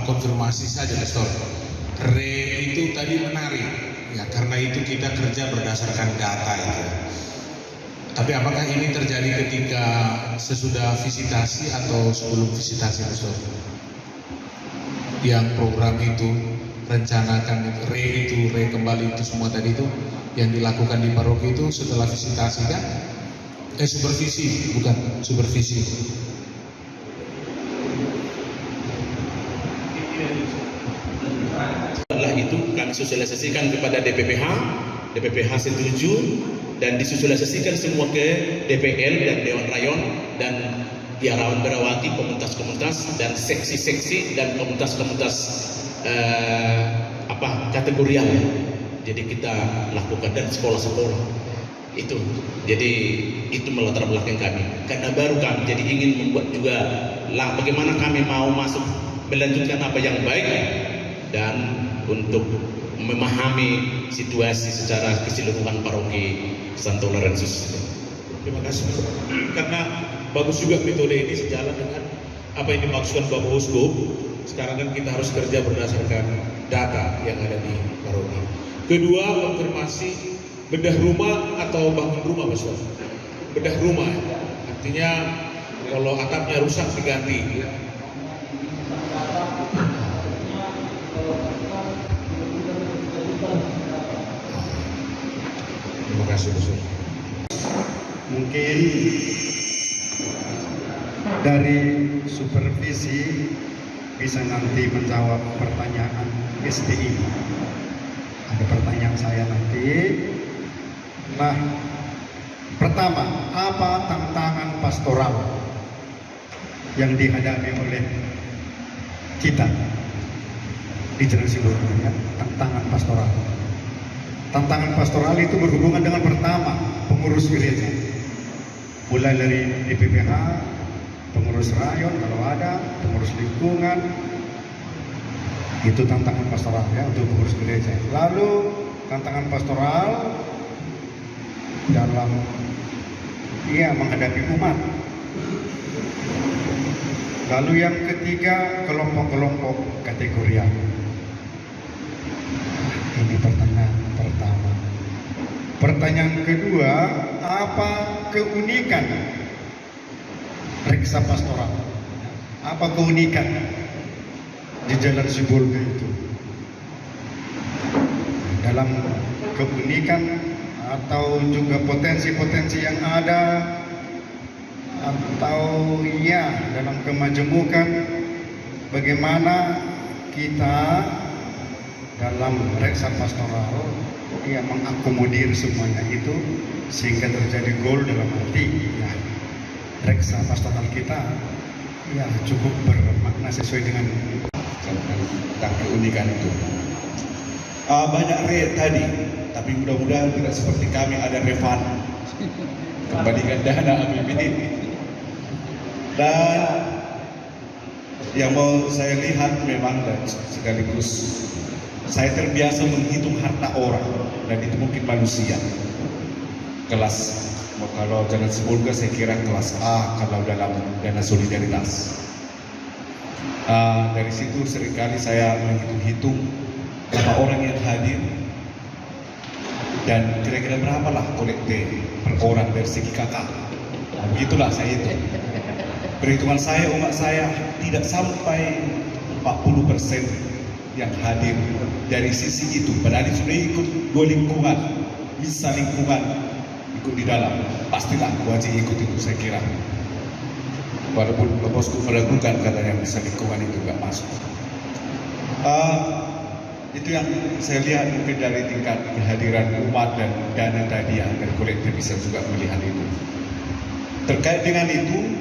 konfirmasi saja, Pastor. Itu tadi menarik, ya karena itu kita kerja berdasarkan data itu. Tapi apakah ini terjadi ketika sesudah visitasi atau sebelum visitasi, Pastor? Yang program itu rencanakan re kembali itu semua tadi itu yang dilakukan di paroki itu setelah visitasi kan? Supervisi, bukan supervisi. Setelah itu kami sosialisasikan kepada DPPH setuju dan disosialisasikan semua ke DPL dan Dewan Rayon dan biarawan berawati, komunitas-komunitas dan seksi-seksi dan komunitas-komunitas kategorial. Jadi kita lakukan dan sekolah-sekolah itu. Jadi itu melatar belakang kami. Karena baru kami jadi ingin membuat juga bagaimana kami mau masuk melanjutkan apa yang baik dan untuk memahami situasi secara keseluruhan paroki Santo Lorenzus. Terima kasih, karena bagus juga metode ini sejalan dengan apa yang dimaksudkan Bapak Uskup. Sekarang kan kita harus kerja berdasarkan data yang ada di paroki. Kedua, konfirmasi bedah rumah atau bangun rumah, Pastor. Bedah rumah, artinya kalau atapnya rusak diganti. Terima kasih, Pastor. Mungkin dari supervisi bisa nanti menjawab pertanyaan SDI. Ada pertanyaan saya nanti. Nah, pertama, apa tantangan pastoral yang dihadapi oleh kita di Jalan Siburga, ya? Tantangan pastoral. Tantangan pastoral itu berhubungan dengan pertama, pengurus gereja. Mulai dari DPPH, pengurus rayon kalau ada, pengurus lingkungan, itu tantangan pastoral ya untuk pengurus gereja. Lalu tantangan pastoral dalam menghadapi umat. Lalu yang ketiga, kelompok-kelompok kategorial. Ini pertanyaan pertama. Pertanyaan kedua, apa keunikan reksa pastoral? Apa keunikan di Jalan Siburga itu? Dalam keunikan atau juga potensi-potensi yang ada, atau dalam kemajemukan, bagaimana kita dalam reksa pastoral mengakomodir semuanya itu sehingga terjadi goal dalam arti reksa pastoral kita cukup bermakna sesuai dengan keunikan itu. Banyak tadi, tapi mudah-mudahan tidak seperti kami ada refund kembalikan dana APBD. Dan yang mau saya lihat memang dan sekaligus saya terbiasa menghitung harta orang dan itu mungkin manusia. Kalau Jalan Siburga saya kira kelas A kalau dalam dana solidaritas. Dari situ seringkali saya menghitung berapa orang yang hadir dan kira-kira berapalah kolekte per orang dari segi kakak. Begitulah saya itu. Perhitungan saya, umat saya tidak sampai 40% yang hadir dari sisi itu. Padahal sudah ikut dua lingkungan, bisa lingkungan ikut di dalam, pastilah wajib ikut itu saya kira. Walaupun bosku meragukan katanya bisa lingkungan itu nggak masuk. Itu yang saya lihat mungkin dari tingkat kehadiran umat dan dana tadi agar kolektif bisa juga melihat itu. Terkait dengan itu,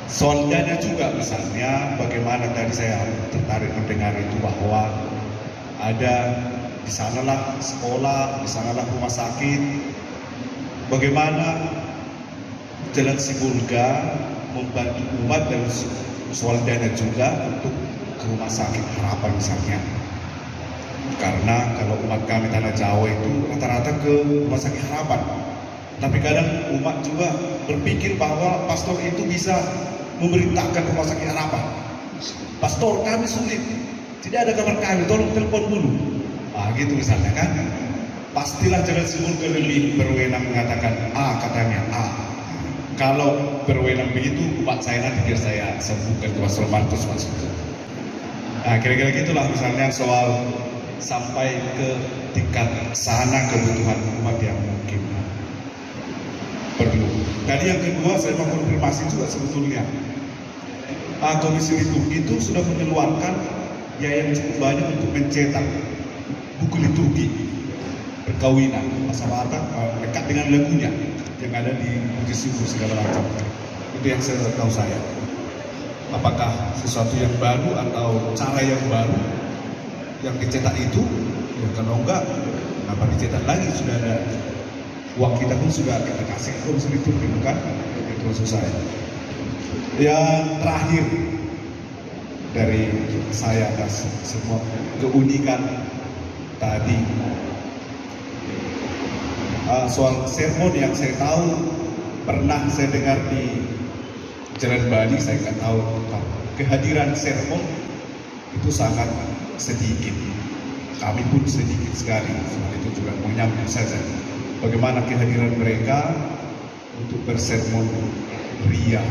soal dana juga misalnya bagaimana tadi saya tertarik mendengar itu bahwa ada di sanalah sekolah, di sanalah rumah sakit. Bagaimana Jalan Siburga membantu umat dan soal dana juga untuk ke rumah sakit Harapan misalnya. Karena kalau umat kami Tanah Jawa itu rata-rata ke rumah sakit Harapan. Tapi kadang umat juga berpikir bahwa pastor itu bisa memerintahkan rumah sakit Harapan. pastor kami sulit, tidak ada kabar kami, tolong telepon dulu. Gitu misalnya kan. Pastilah Jalan Sibolga lebih berwenang mengatakan A, katanya A. Kalau berwenang begitu, Pak saya nanti biar saya sembuhkan ke Pastor Martus maksud itu. Kira-kira gitulah misalnya soal sampai ke tingkat sana kebutuhan umat yang mungkin perlu. Tadi yang kedua saya mau konfirmasi juga sebetulnya Komisi Liturgi itu sudah mengeluarkan biaya yang cukup banyak untuk mencetak buku liturgi perkawinan masa Batak dekat dengan lagunya yang ada di Puji Syukur segala macam. Itu yang saya tahu saya. Apakah sesuatu yang baru atau cara yang baru yang dicetak itu? Ya, kalau enggak, kenapa dicetak lagi? Sudah ada uang kita pun sudah kita kasih ke Komisi Liturgi, bukan? Itu maksud saya. Yang terakhir dari saya atas semua keunikan tadi soal sermon yang saya tahu pernah saya dengar di Jalan Bali, saya nggak tahu kehadiran sermon itu sangat sedikit. Kami pun sedikit sekali. Soal itu juga menyambut saja bagaimana kehadiran mereka untuk bersermon ria.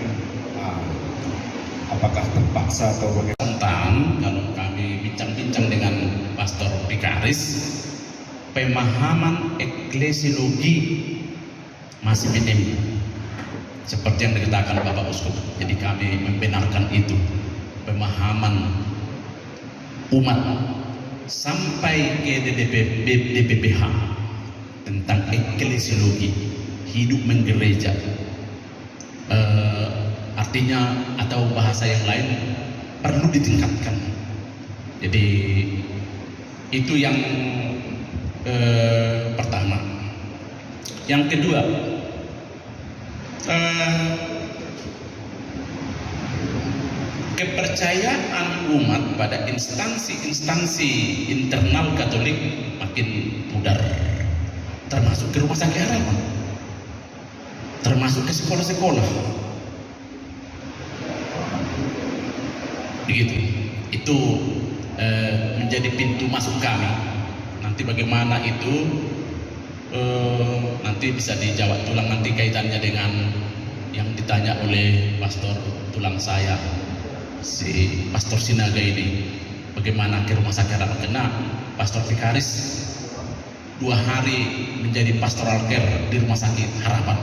Apakah terpaksa atau bagaimana? Tentang kalau kami bincang-bincang dengan Pastor Vikaris, pemahaman eklesiologi masih minim seperti yang dikatakan Bapak Uskup. Jadi kami membenarkan itu pemahaman umat sampai ke DPPH tentang eklesiologi hidup menggereja. Artinya atau bahasa yang lain perlu ditingkatkan. Jadi itu yang pertama. Yang kedua, kepercayaan umat pada instansi-instansi internal Katolik makin pudar, termasuk ke rumah sakit harapan, termasuk ke sekolah-sekolah. Begitu. Itu menjadi pintu masuk kami. Nanti bagaimana itu nanti bisa dijawab tulang nanti kaitannya dengan yang ditanya oleh Pastor tulang saya, si Pastor Sinaga ini, bagaimana ke rumah sakit harapan. Kena Pastor Vikaris 2 hari menjadi pastoral care di rumah sakit harapan.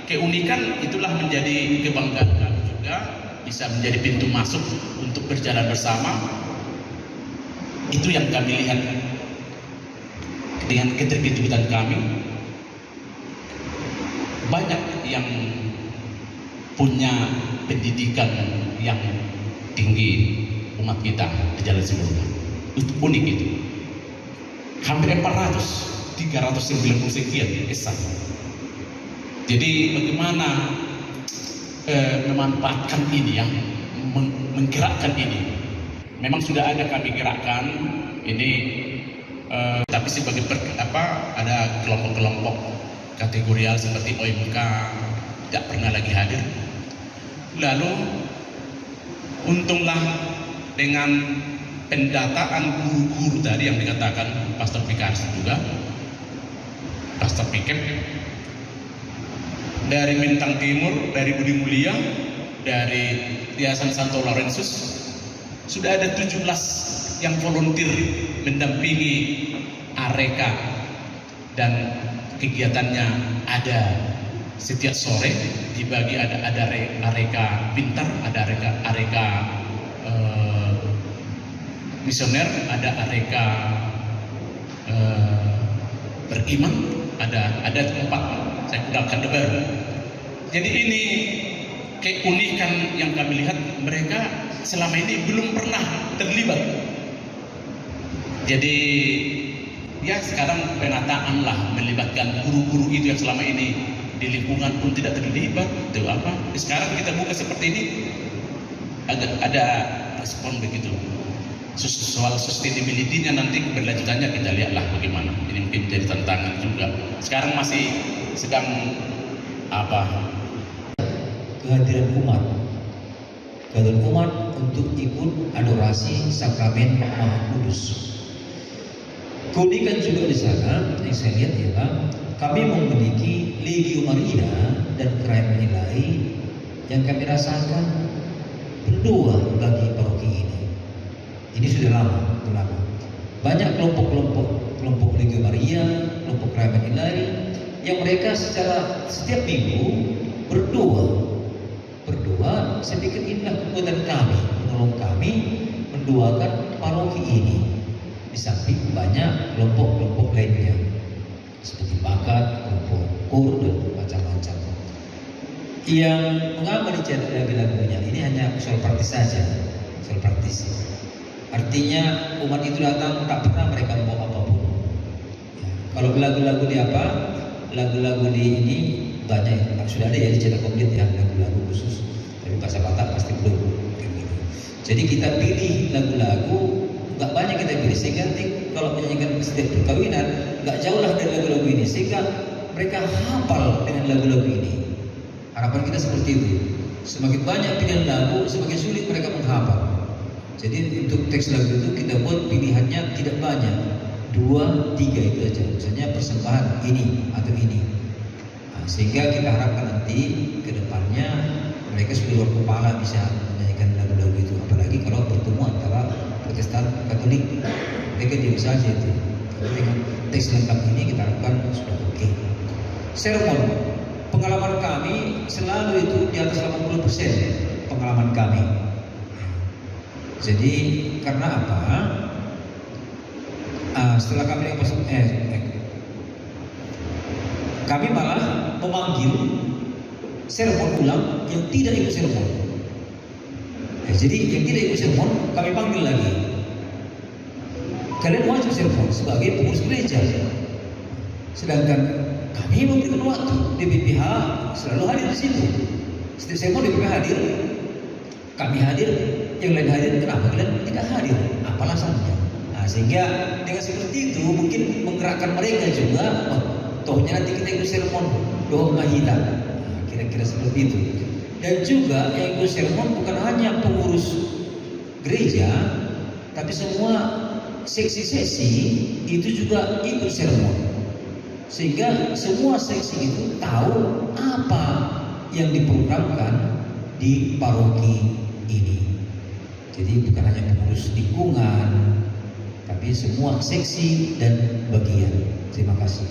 Keunikan itulah menjadi kebanggaan kami juga, bisa menjadi pintu masuk untuk berjalan bersama. Itu yang kami lihat dengan keterkejutan kami. Banyak yang punya pendidikan yang tinggi umat kita di Jalan Sibolga. Itu unik itu. Hampir 400, 390 sekian kisah. Jadi bagaimana memanfaatkan ini, yang menggerakkan ini. Memang sudah ada kami gerakkan ini, tapi sebagai ada kelompok-kelompok kategorial seperti OMK tidak pernah lagi hadir. Lalu untunglah dengan pendataan guru-guru tadi yang dikatakan Pastor Vikaris juga, Pastor Pikem dari Bintang Timur, dari Budi Mulia, dari Yayasan Santo Laurentius, sudah ada 17 yang volunteer mendampingi Areka, dan kegiatannya ada setiap sore dibagi, ada Areka Pintar, ada Areka Misioner, ada Areka Beriman, ada 4. Saya kurangkan baru. Jadi ini keunikan yang kami lihat, mereka selama ini belum pernah terlibat. Jadi ya sekarang penataan lah, melibatkan guru-guru itu yang selama ini di lingkungan pun tidak terlibat. Itu apa? Sekarang kita buka seperti ini, agak ada respon begitu. Soal sustainability-nya nanti keberlanjutannya kita lihatlah bagaimana. Ini mungkin jadi tantangan juga. Sekarang masih sedang kehadiran umat umat untuk ikut adorasi sakramen Maha Kudus. Keunikan juga di sana yang saya lihat ialah kami memiliki Legio Maria dan Kerahian Ilahi yang kami rasakan berdoa bagi paroki ini. Ini sudah lama. Banyak kelompok Legio Maria, kelompok Kerahian Ilahi yang mereka secara setiap minggu berdoa. Saya pikir inilah kekuatan kami, menolong kami mendoakan paroki ini. Di samping banyak kelompok-kelompok lainnya seperti bakat, kelompok kur dan macam-macam yang mengambil dicetak lagu-lagunya. Ini hanya soal praktis saja, soal praktis. Artinya umat itu datang tak pernah mereka membawa apapun. Ya, kalau lagu-lagu di apa? Lagu-lagu di ini banyak sudah ada ya dicetak komplit ya, lagu-lagu khusus. Tapi bahasa Batak pasti belum. Gitu. Jadi kita pilih lagu-lagu, nggak banyak kita pilih sehingga kalau menyanyikan setiap perkawinan nggak jauh lah dari lagu-lagu ini sehingga mereka hafal dengan lagu-lagu ini. Harapan kita seperti itu. Semakin banyak pilihan lagu, semakin sulit mereka menghafal. Jadi untuk teks lagu itu kita buat pilihannya tidak banyak, 2, 3 itu aja. Misalnya persembahan ini atau ini. Nah, sehingga kita harapkan nanti ke depannya mereka sudah luar kepala bisa menyanyikan lagu-lagu itu. Apalagi kalau bertemu antara Protestan Katolik, mereka diam saja itu. Tapi dengan teks lengkap ini kita harapkan sudah oke. Sermon, pengalaman kami selalu itu di atas 80% pengalaman kami. Jadi karena apa? Setelah kami kami malah memanggil sermon ulang yang tidak ikut sermon. Jadi yang tidak ikut sermon kami panggil lagi. Kalian wajib sermon sebagai pengurus gereja. Sedangkan kami memberikan waktu, DPPH selalu hadir di situ. Setiap sermon DPPH hadir, kami hadir, yang lain hadir. Kenapa kalian tidak hadir? Apa alasannya? Nah, sehingga dengan seperti itu mungkin menggerakkan mereka juga. Tohnya nanti kita ikut sermon doa mahita. Nah, kira-kira seperti itu. Dan juga yang ikut sermon bukan hanya pengurus gereja, tapi semua seksi-seksi itu juga ikut sermon. Sehingga semua seksi itu tahu apa yang diprogramkan di paroki ini. Jadi bukan hanya pengurus lingkungan, tapi semua seksi dan bagian. Terima kasih.